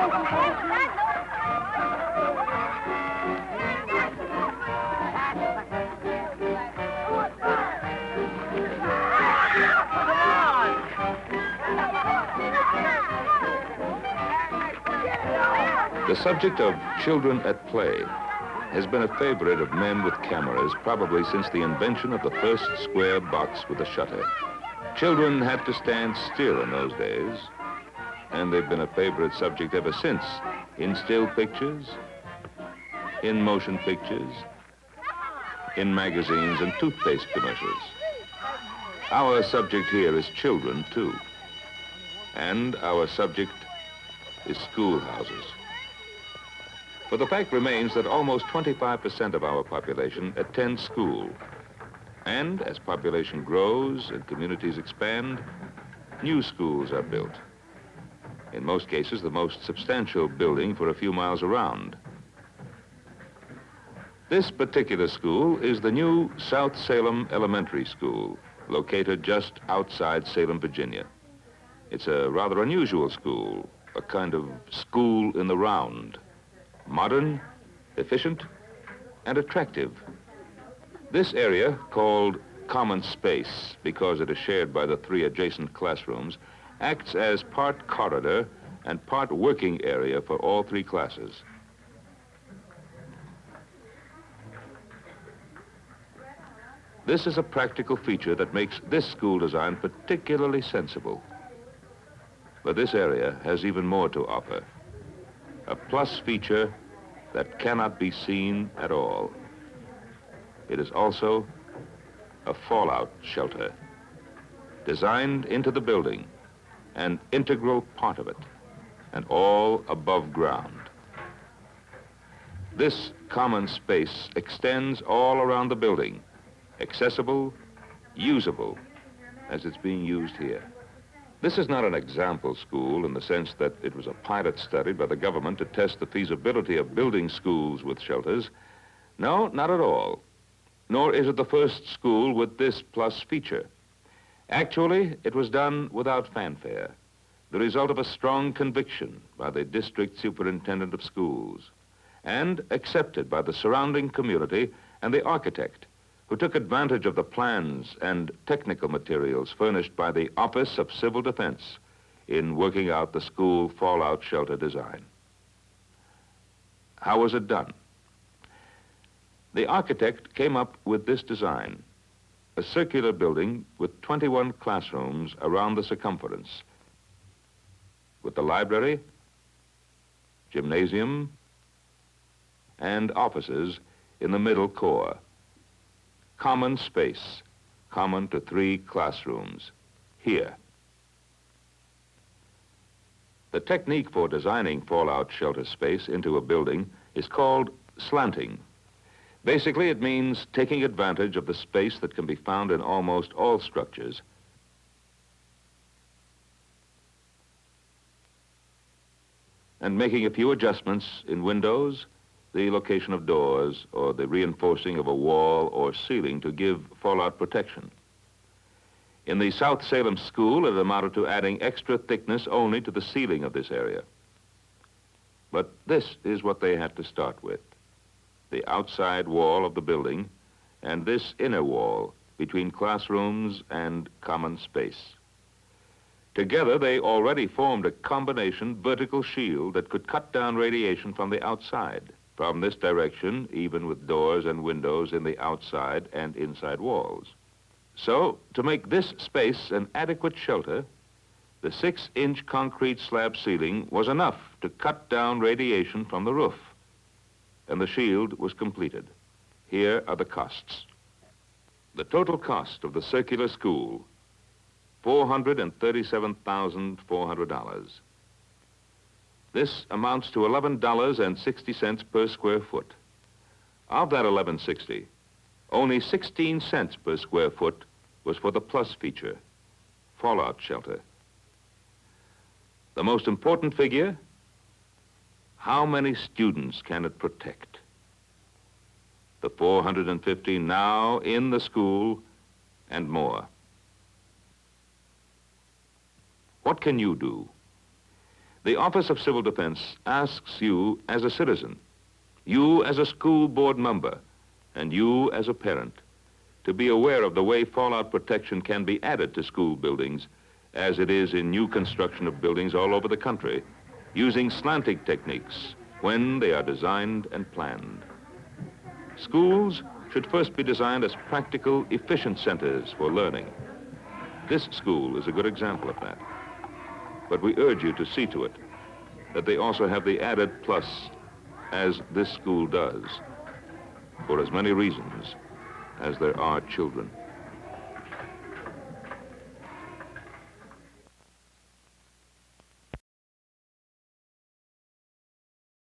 The subject of children at play has been a favorite of men with cameras probably since the invention of the first square box with a shutter. Children had to stand still in those days, and they've been a favorite subject ever since, in still pictures, in motion pictures, in magazines and toothpaste commercials. Our subject here is children, too, and our subject is schoolhouses. For the fact remains that almost 25% of our population attend school. And as population grows and communities expand, new schools are built. In most cases, the most substantial building for a few miles around. This particular school is the new South Salem Elementary School, located just outside Salem, Virginia. It's a rather unusual school, a kind of school in the round. Modern, efficient, and attractive. This area, called common space because it is shared by the 3 adjacent classrooms, acts as part corridor and part working area for all 3 classes. This is a practical feature that makes this school design particularly sensible. But this area has even more to offer. A plus feature that cannot be seen at all. It is also a fallout shelter, designed into the building, an integral part of it, and all above ground. This common space extends all around the building, accessible, usable, as it's being used here. This is not an example school in the sense that it was a pilot study by the government to test the feasibility of building schools with shelters. No, not at all. Nor is it the first school with this plus feature. Actually, it was done without fanfare, the result of a strong conviction by the district superintendent of schools, and accepted by the surrounding community and the architect, who took advantage of the plans and technical materials furnished by the Office of Civil Defense in working out the school fallout shelter design. How was it done? The architect came up with this design, a circular building with 21 classrooms around the circumference, with the library, gymnasium, and offices in the middle core. Common space, common to 3 classrooms, here. The technique for designing fallout shelter space into a building is called slanting. Basically, it means taking advantage of the space that can be found in almost all structures and making a few adjustments in windows, the location of doors, or the reinforcing of a wall or ceiling to give fallout protection. In the South Salem School, it amounted to adding extra thickness only to the ceiling of this area. But this is what they had to start with: the outside wall of the building and this inner wall between classrooms and common space. Together, they already formed a combination vertical shield that could cut down radiation from the outside, from this direction, even with doors and windows in the outside and inside walls. So, to make this space an adequate shelter, the 6-inch concrete slab ceiling was enough to cut down radiation from the roof, and the shield was completed. Here are the costs. The total cost of the circular school, $437,400. This amounts to $11.60 per square foot. Of that $11.60, only 16 cents per square foot was for the plus feature, fallout shelter. The most important figure: how many students can it protect? The 450 now in the school and more. What can you do? The Office of Civil Defense asks you as a citizen, you as a school board member, and you as a parent, to be aware of the way fallout protection can be added to school buildings as it is in new construction of buildings all over the country, using slanting techniques when they are designed and planned. Schools should first be designed as practical, efficient centers for learning. This school is a good example of that. But we urge you to see to it that they also have the added plus as this school does, for as many reasons as there are children.